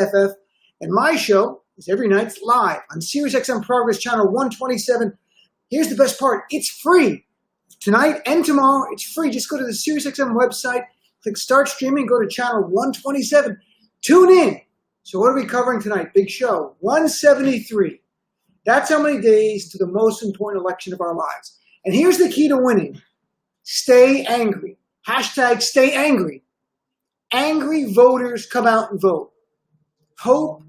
FF, and my show is every night live on SiriusXM Progress Channel 127. Here's the best part. It's free. Tonight and tomorrow, it's free. Just go to the SiriusXM website, click Start Streaming, go to Channel 127. Tune in. So what are we covering tonight? Big show. 173. That's how many days to the most important election of our lives. And here's the key to winning. Stay angry. Hashtag stay angry. Angry voters come out and vote. Hope,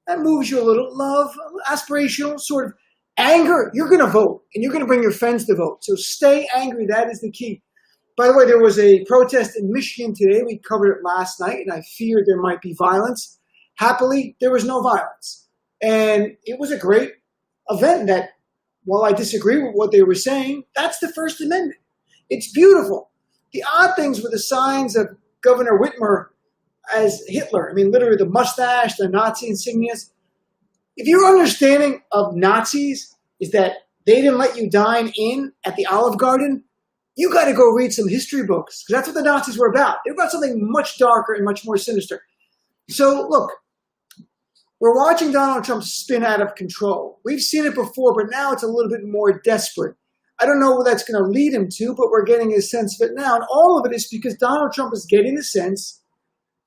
that moves you a little. Love, aspirational, sort of. Anger, you're going to vote, and you're going to bring your friends to vote. So stay angry. That is the key. By the way, there was a protest in Michigan today. We covered it last night, and I feared there might be violence. Happily, there was no violence. And it was a great event that, while I disagree with what they were saying, that's the First Amendment. It's beautiful. The odd things were the signs of Governor Whitmer as Hitler. I mean, literally the mustache, the Nazi insignias. If your understanding of Nazis is that they didn't let you dine in at the Olive Garden, you got to go read some history books, because that's what the Nazis were about. They were about something much darker and much more sinister. So, look, we're watching Donald Trump spin out of control. We've seen it before, but now it's a little bit more desperate. I don't know what that's going to lead him to, but we're getting a sense of it now. And all of it is because Donald Trump is getting the sense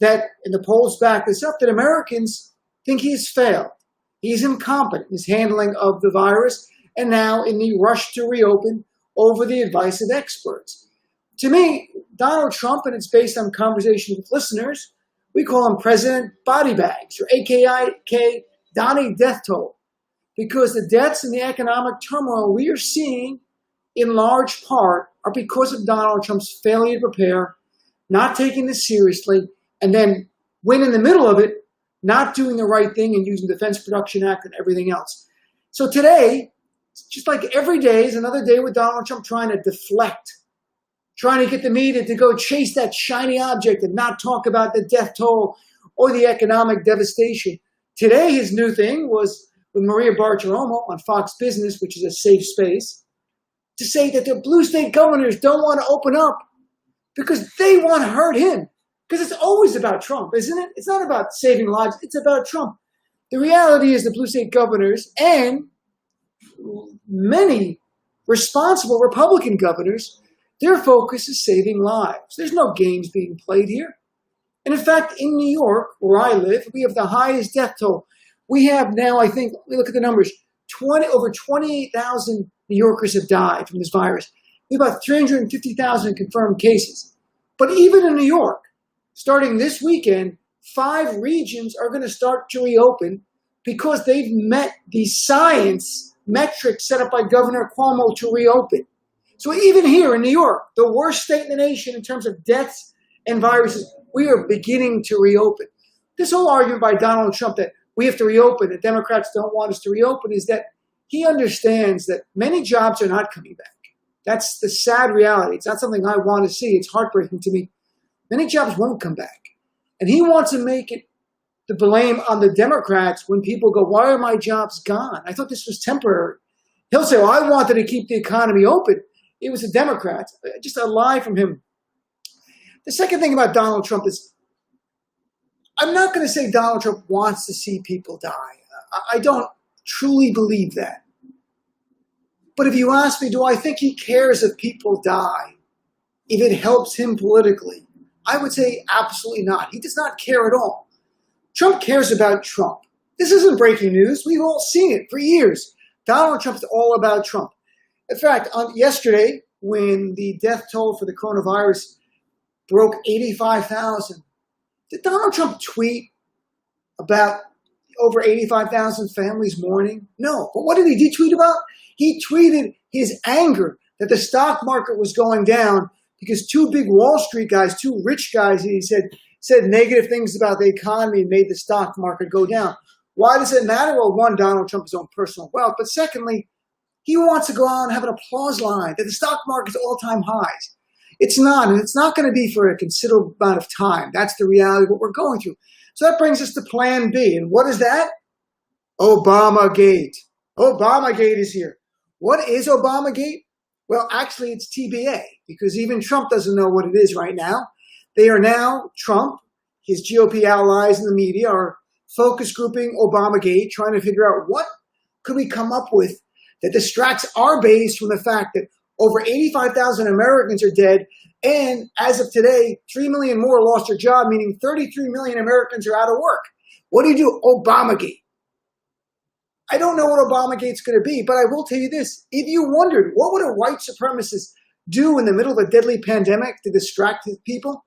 that, and the polls back this up, that Americans think he has failed. He's incompetent in his handling of the virus, and now in the rush to reopen over the advice of experts. To me, Donald Trump, and it's based on conversation with listeners, we call him President Body Bags, or AKA Donnie Death Toll, because the deaths and the economic turmoil we are seeing in large part are because of Donald Trump's failure to prepare, not taking this seriously, and then when in the middle of it, not doing the right thing and using the Defense Production Act and everything else. So today, just like every day, is another day with Donald Trump trying to deflect, trying to get the media to go chase that shiny object and not talk about the death toll or the economic devastation. Today, his new thing was with Maria Bartiromo on Fox Business, which is a safe space, to say that the blue state governors don't want to open up because they want to hurt him. Because it's always about Trump, isn't it? It's not about saving lives. It's about Trump. The reality is the blue state governors and many responsible Republican governors, their focus is saving lives. There's no games being played here. And in fact, in New York, where I live, we have the highest death toll. We have now, I think, let me look at the numbers, over 28,000 New Yorkers have died from this virus. We have about 350,000 confirmed cases. But even in New York, starting this weekend, 5 regions are going to start to reopen because they've met the science metrics set up by Governor Cuomo to reopen. So even here in New York, the worst state in the nation in terms of deaths and viruses, we are beginning to reopen. This whole argument by Donald Trump that we have to reopen, that Democrats don't want us to reopen, is that he understands that many jobs are not coming back. That's the sad reality. It's not something I want to see. It's heartbreaking to me. Many jobs won't come back. And he wants to make it the blame on the Democrats when people go, why are my jobs gone? I thought this was temporary. He'll say, well, I wanted to keep the economy open. It was the Democrats. Just a lie from him. The second thing about Donald Trump is, I'm not going to say Donald Trump wants to see people die. I don't truly believe that. But if you ask me, do I think he cares if people die, if it helps him politically? I would say absolutely not. He does not care at all. Trump cares about Trump. This isn't breaking news. We've all seen it for years. Donald Trump's all about Trump. In fact, yesterday, when the death toll for the coronavirus broke 85,000, did Donald Trump tweet about over 85,000 families mourning? No. But what did he tweet about? He tweeted his anger that the stock market was going down because 2 big Wall Street guys, 2 rich guys, he said negative things about the economy and made the stock market go down. Why does it matter? Well, one, Donald Trump has his own personal wealth. But secondly, he wants to go out and have an applause line that the stock market's all-time highs. It's not, and it's not going to be for a considerable amount of time. That's the reality of what we're going through. So that brings us to Plan B. And what is that? Obamagate. Obamagate is here. What is Obamagate? Well, actually, it's TBA, because even Trump doesn't know what it is right now. They are now, Trump, his GOP allies in the media are focus grouping Obamagate, trying to figure out what could we come up with that distracts our base from the fact that over 85,000 Americans are dead, and as of today, 3 million more lost their job, meaning 33 million Americans are out of work. What do you do? Obamagate. I don't know what Obamagate's going to be, but I will tell you this. If you wondered, what would a white supremacist do in the middle of a deadly pandemic to distract his people?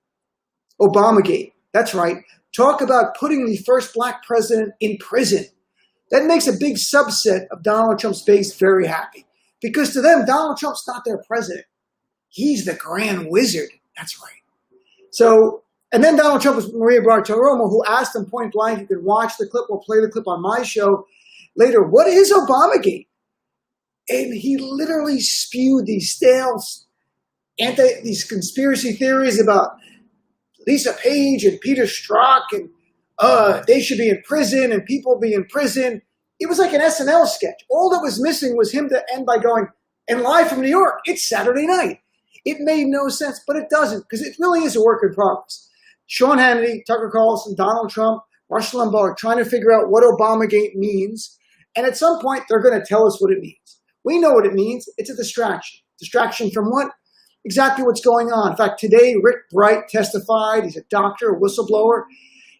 Obamagate. That's right. Talk about putting the first black president in prison. That makes a big subset of Donald Trump's base very happy. Because to them, Donald Trump's not their president. He's the grand wizard. That's right. So, and then Donald Trump was Maria Bartiromo, who asked him point blank, you can watch the clip, we'll play the clip on my show later, what is Obamagate? And he literally spewed these stale, these conspiracy theories about Lisa Page and Peter Strzok, and they should be in prison and people be in prison. It was like an SNL sketch. All that was missing was him to end by going, and live from New York, it's Saturday night. It made no sense, but it doesn't, because it really is a work in progress. Sean Hannity, Tucker Carlson, Donald Trump, Rush Limbaugh are trying to figure out what Obamagate means. And at some point, they're going to tell us what it means. We know what it means. It's a distraction. Distraction from what? Exactly what's going on. In fact, today, Rick Bright testified. He's a doctor, a whistleblower.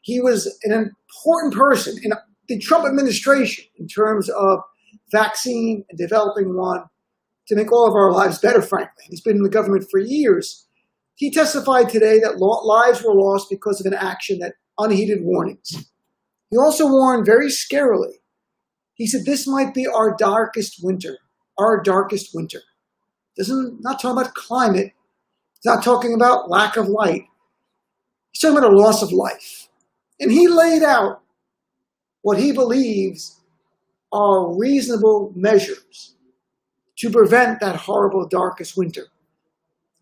He was an important person in the Trump administration in terms of vaccine and developing one to make all of our lives better, frankly. He's been in the government for years. He testified today that lives were lost because of an action that unheeded warnings. He also warned very scarily. He said, this might be our darkest winter, our darkest winter. Not talking about climate. He's not talking about lack of light. He's talking about a loss of life. And he laid out what he believes are reasonable measures to prevent that horrible darkest winter.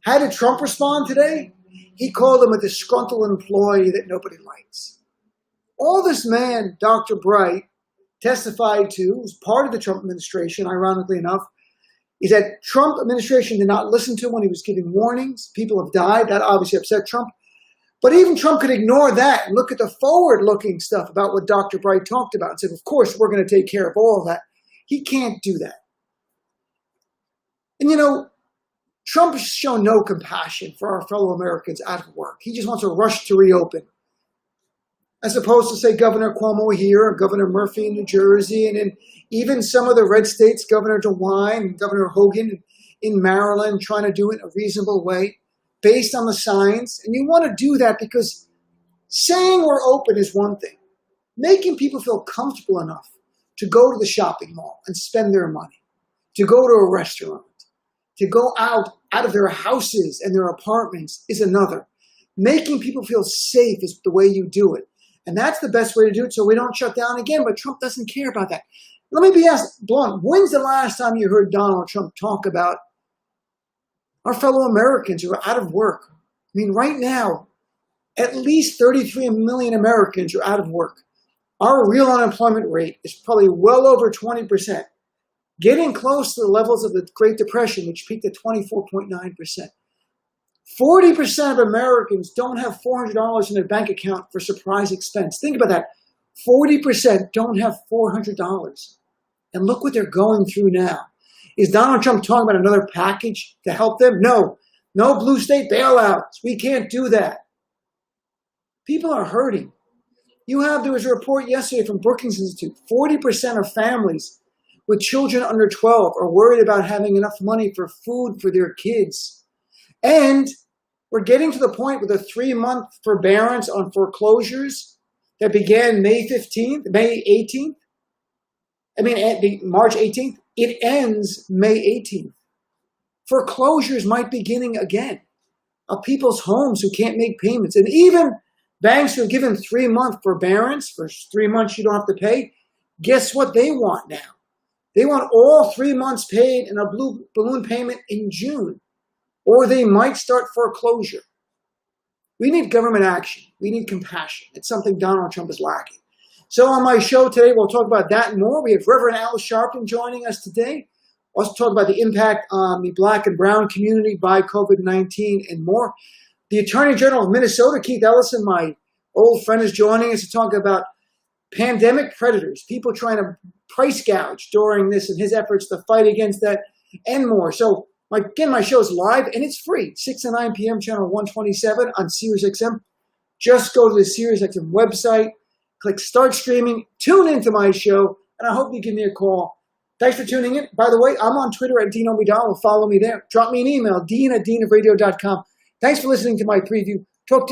How did Trump respond today? He called him a disgruntled employee that nobody likes. All this man, Dr. Bright, testified to, was part of the Trump administration, ironically enough, is that Trump administration did not listen to him when he was giving warnings. People have died. That obviously upset Trump. But even Trump could ignore that and look at the forward-looking stuff about what Dr. Bright talked about and said, of course, we're going to take care of all of that. He can't do that. And, you know, Trump has shown no compassion for our fellow Americans out of work. He just wants to rush to reopen. As opposed to, say, Governor Cuomo here, or Governor Murphy in New Jersey, and in even some of the red states, Governor DeWine and Governor Hogan in Maryland, trying to do it a reasonable way based on the science. And you want to do that because saying we're open is one thing. Making people feel comfortable enough to go to the shopping mall and spend their money, to go to a restaurant, to go out of their houses and their apartments is another. Making people feel safe is the way you do it. And that's the best way to do it so we don't shut down again. But Trump doesn't care about that. Let me be asked blunt. When's the last time you heard Donald Trump talk about our fellow Americans who are out of work? I mean, right now, at least 33 million Americans are out of work. Our real unemployment rate is probably well over 20%, getting close to the levels of the Great Depression, which peaked at 24.9%. 40% of Americans don't have $400 in their bank account for surprise expense. Think about that. 40% don't have $400. And look what they're going through now. Is Donald Trump talking about another package to help them? No. No blue state bailouts. We can't do that. People are hurting. There was a report yesterday from Brookings Institute. 40% of families with children under 12 are worried about having enough money for food for their kids. And we're getting to the point with a 3-month forbearance on foreclosures that began March 18th. It ends May 18th. Foreclosures might be beginning again of people's homes who can't make payments. And even banks who are given 3-month forbearance, for 3 months you don't have to pay, guess what they want now? They want all 3 months paid and a balloon payment in June. Or they might start foreclosure. We need government action. We need compassion. It's something Donald Trump is lacking. So on my show today, we'll talk about that and more. We have Reverend Al Sharpton joining us today. We'll also talk about the impact on the Black and Brown community by COVID-19 and more. The Attorney General of Minnesota, Keith Ellison, my old friend, is joining us to talk about pandemic predators, people trying to price gouge during this and his efforts to fight against that and more. So again, my show is live and it's free, 6 to 9 p.m. channel 127 on SiriusXM. Just go to the SiriusXM website, click start streaming, tune into my show, and I hope you give me a call. Thanks for tuning in. By the way, I'm on Twitter at Dean Obeidallah. Follow me there. Drop me an email, dean@deanofradio.com. Thanks for listening to my preview. Talk to you